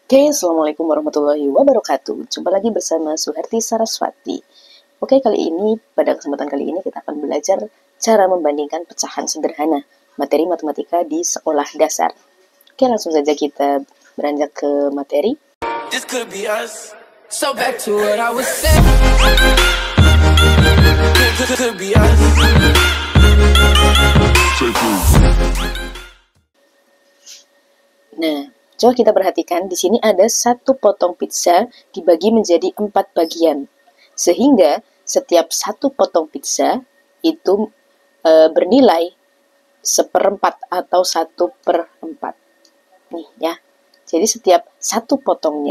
Oke, Assalamualaikum warahmatullahi wabarakatuh. Jumpa lagi bersama Suharti Saraswati. Oke, pada kesempatan kali ini kita akan belajar cara membandingkan pecahan sederhana materi matematika di sekolah dasar. Oke, langsung saja kita beranjak ke materi. This could be us. So back to what I was saying. Could be us. Nah, coba kita perhatikan, di sini ada satu potong pizza dibagi menjadi 4 bagian. Sehingga setiap satu potong pizza itu bernilai 1/4 atau 1/4. Nih ya. Jadi setiap satu potong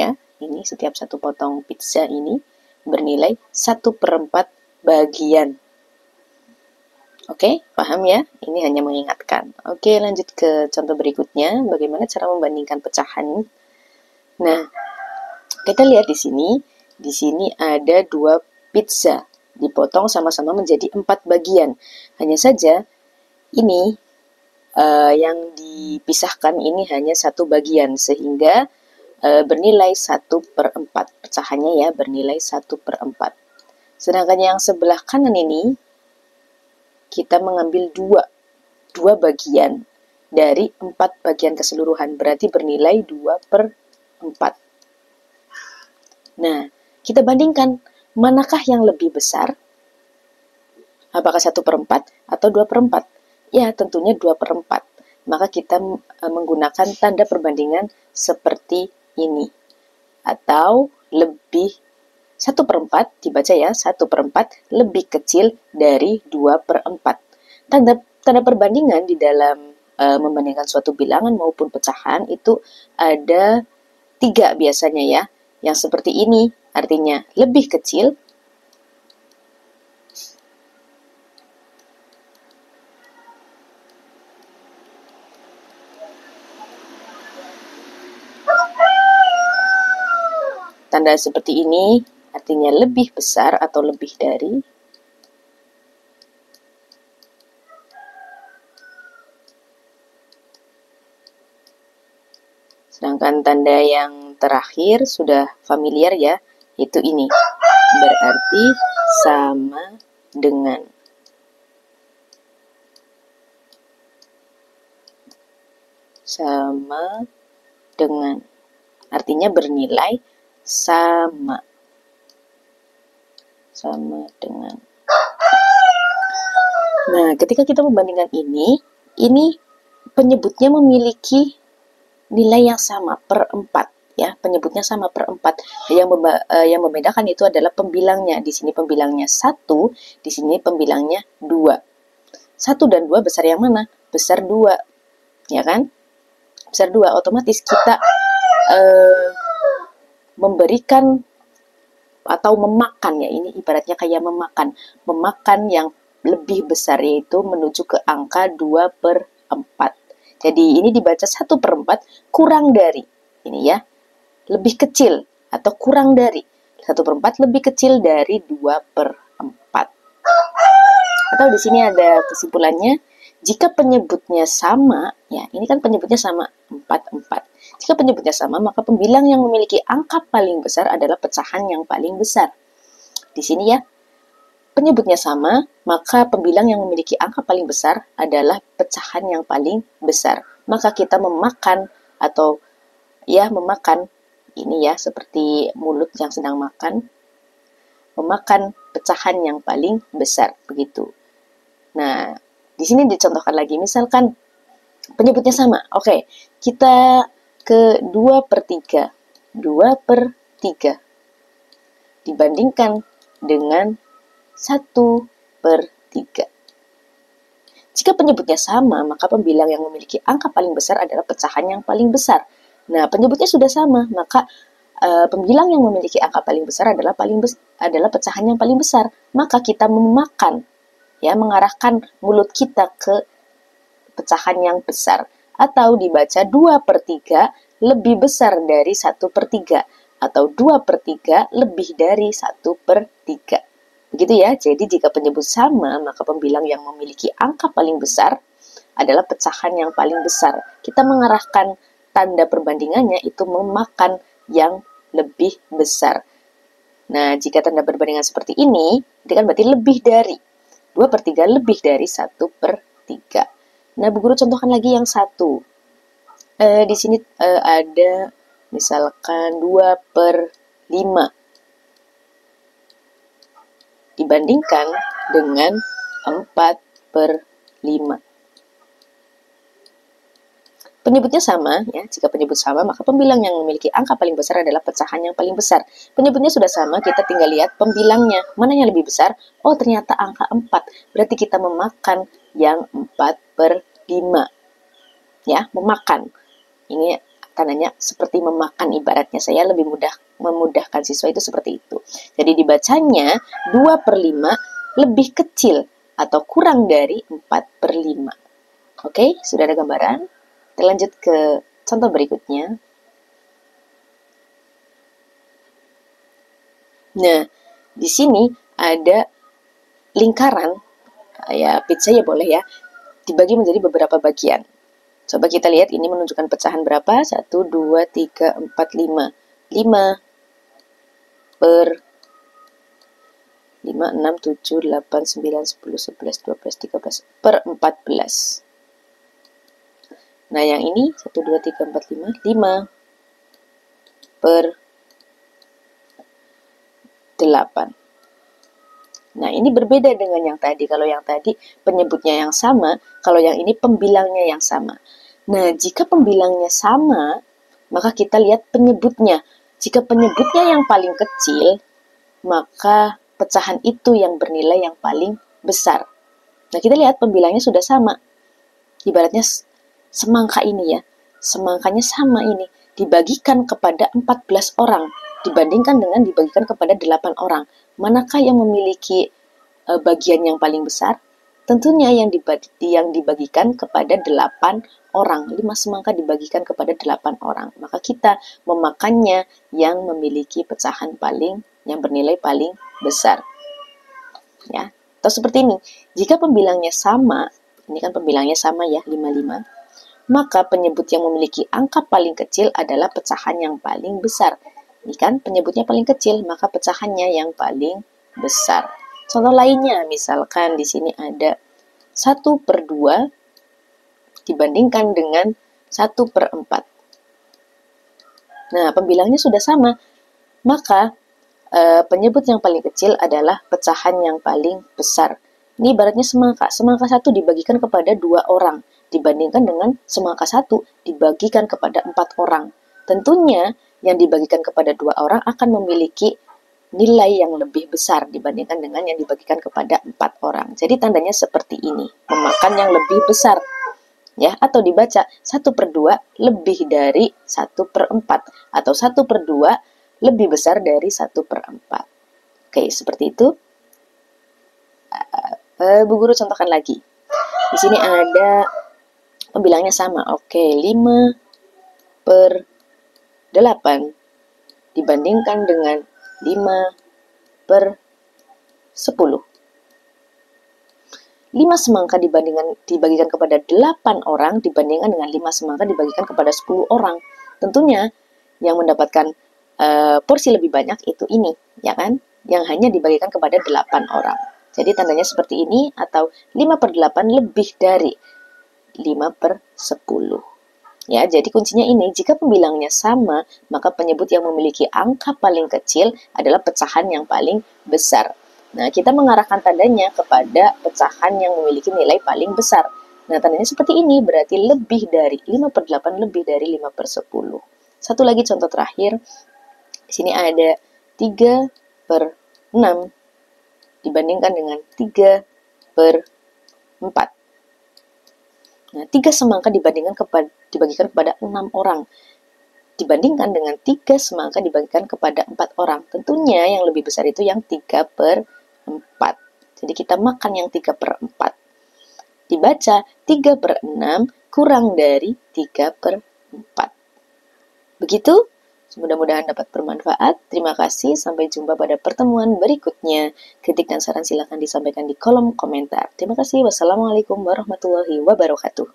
pizza ini bernilai 1/4 bagian. Oke, paham ya? Ini hanya mengingatkan. Oke, lanjut ke contoh berikutnya. Bagaimana cara membandingkan pecahan? Nah, kita lihat di sini. Di sini ada 2 pizza. Dipotong sama-sama menjadi 4 bagian. Hanya saja, ini yang dipisahkan ini hanya 1 bagian. Sehingga bernilai 1/4. Pecahannya ya, bernilai 1/4. Sedangkan yang sebelah kanan ini, kita mengambil dua bagian dari 4 bagian keseluruhan, berarti bernilai 2/4. Nah, kita bandingkan manakah yang lebih besar, apakah 1/4 atau 2/4? Ya, tentunya 2/4. Maka kita menggunakan tanda perbandingan seperti ini, atau lebih 1/4 dibaca ya, 1/4 lebih kecil dari 2/4. Tanda perbandingan di dalam membandingkan suatu bilangan maupun pecahan itu ada 3 biasanya ya. Yang seperti ini artinya lebih kecil, tanda seperti ini artinya lebih besar atau lebih dari. Sedangkan tanda yang terakhir sudah familiar ya, itu ini. Berarti sama dengan. Sama dengan. Artinya bernilai sama. Sama dengan. Nah, ketika kita membandingkan ini penyebutnya memiliki nilai yang sama, 1/4 ya, penyebutnya sama 1/4. Yang membedakan itu adalah pembilangnya. Di sini pembilangnya 1, di sini pembilangnya 2. 1 dan 2 besar yang mana? Besar 2. Ya kan? Besar 2, otomatis kita memberikan atau memakan ya, ini ibaratnya kayak memakan yang lebih besar, yaitu menuju ke angka 2/4. Jadi ini dibaca 1/4 kurang dari, ini ya, lebih kecil atau kurang dari 1/4 lebih kecil dari 2/4. Atau di sini ada kesimpulannya, jika penyebutnya sama, ya ini kan penyebutnya sama 4/4. Jika penyebutnya sama, maka pembilang yang memiliki angka paling besar adalah pecahan yang paling besar. Di sini ya, penyebutnya sama, maka pembilang yang memiliki angka paling besar adalah pecahan yang paling besar. Maka kita memakan atau ya memakan, ini ya seperti mulut yang sedang makan, memakan pecahan yang paling besar, begitu. Nah, di sini dicontohkan lagi, misalkan penyebutnya sama. Oke, kita ke 2/3. 2/3 dibandingkan dengan 1/3. Jika penyebutnya sama, maka pembilang yang memiliki angka paling besar adalah pecahan yang paling besar. Nah, penyebutnya sudah sama, maka pembilang yang memiliki angka paling besar adalah pecahan yang paling besar. Maka kita memakan, ya, mengarahkan mulut kita ke pecahan yang besar. Atau dibaca 2/3 lebih besar dari 1/3. Atau 2/3 lebih dari 1/3. Begitu ya, jadi jika penyebut sama, maka pembilang yang memiliki angka paling besar adalah pecahan yang paling besar. Kita mengarahkan tanda perbandingannya itu memakan yang lebih besar. Nah, jika tanda perbandingan seperti ini kan berarti lebih dari 2/3 lebih dari 1/3. Nah, Bu Guru contohkan lagi yang satu. Di sini ada misalkan 2/5 dibandingkan dengan 4/5. Penyebutnya sama, ya. Jika penyebut sama, maka pembilang yang memiliki angka paling besar adalah pecahan yang paling besar. Penyebutnya sudah sama, kita tinggal lihat pembilangnya. Mana yang lebih besar? Oh, ternyata angka 4. Berarti kita memakan yang 4/5. Ya, memakan. Ini tandanya seperti memakan, ibaratnya saya lebih memudahkan siswa itu seperti itu. Jadi dibacanya 2/5 lebih kecil atau kurang dari 4/5. Oke, sudah ada gambaran? Kita lanjut ke contoh berikutnya. Nah, di sini ada lingkaran, ya pizza ya boleh ya, dibagi menjadi beberapa bagian. Coba kita lihat ini menunjukkan pecahan berapa? 1, 2, 3, 4, 5. 5 per 5, 6, 7, 8, 9, 10, 11, 12, 13 per 14. Nah, yang ini 1, 2, 3, 4, 5. 5 per 8. Nah, ini berbeda dengan yang tadi. Kalau yang tadi penyebutnya yang sama, kalau yang ini pembilangnya yang sama. Nah, jika pembilangnya sama, maka kita lihat penyebutnya. Jika penyebutnya yang paling kecil, maka pecahan itu yang bernilai yang paling besar. Nah, kita lihat pembilangnya sudah sama. Ibaratnya semangka ini ya, semangkanya sama ini, dibagikan kepada 14 orang, dibandingkan dengan dibagikan kepada 8 orang. Manakah yang memiliki bagian yang paling besar? Tentunya yang dibagikan kepada 8 orang. 5 semangka dibagikan kepada 8 orang. Maka kita memakannya yang memiliki pecahan yang bernilai paling besar. Ya, atau seperti ini. Jika pembilangnya sama, ini kan pembilangnya sama ya, 55. Maka penyebut yang memiliki angka paling kecil adalah pecahan yang paling besar. Ini kan penyebutnya paling kecil, maka pecahannya yang paling besar. Contoh lainnya, misalkan di sini ada 1/2 dibandingkan dengan 1/4. Nah, pembilangnya sudah sama, maka penyebut yang paling kecil adalah pecahan yang paling besar. Ini ibaratnya semangka. Semangka 1 dibagikan kepada 2 orang, dibandingkan dengan semangka 1 dibagikan kepada 4 orang. Tentunya yang dibagikan kepada 2 orang akan memiliki nilai yang lebih besar dibandingkan dengan yang dibagikan kepada 4 orang. Jadi tandanya seperti ini, memakan yang lebih besar. Ya, atau dibaca 1/2 lebih dari 1/4 atau 1/2 lebih besar dari 1/4. Oke, seperti itu. Bu Guru contohkan lagi. Di sini ada pembilangnya sama. Oke, 5/8 dibandingkan dengan 5/10. 5 semangka dibagikan kepada 8 orang dibandingkan dengan 5 semangka dibagikan kepada 10 orang. Tentunya yang mendapatkan porsi lebih banyak itu ini, ya kan? Yang hanya dibagikan kepada 8 orang. Jadi tandanya seperti ini, atau 5/8 lebih dari 5/10. Ya, jadi kuncinya ini, jika pembilangnya sama, maka penyebut yang memiliki angka paling kecil adalah pecahan yang paling besar. Nah, kita mengarahkan tandanya kepada pecahan yang memiliki nilai paling besar. Nah, tandanya seperti ini, berarti lebih dari 5/8 lebih dari 5/10. Satu lagi contoh terakhir. Di sini ada 3/6 dibandingkan dengan 3/4. Nah, 3 semangka dibagikan kepada 6 orang. Dibandingkan dengan 3 semangka dibagikan kepada 4 orang. Tentunya yang lebih besar itu yang 3/4. Jadi kita makan yang 3/4. Dibaca 3/6 kurang dari 3/4. Begitu? Mudah-mudahan dapat bermanfaat. Terima kasih. Sampai jumpa pada pertemuan berikutnya. Kritik dan saran silakan disampaikan di kolom komentar. Terima kasih. Wassalamualaikum warahmatullahi wabarakatuh.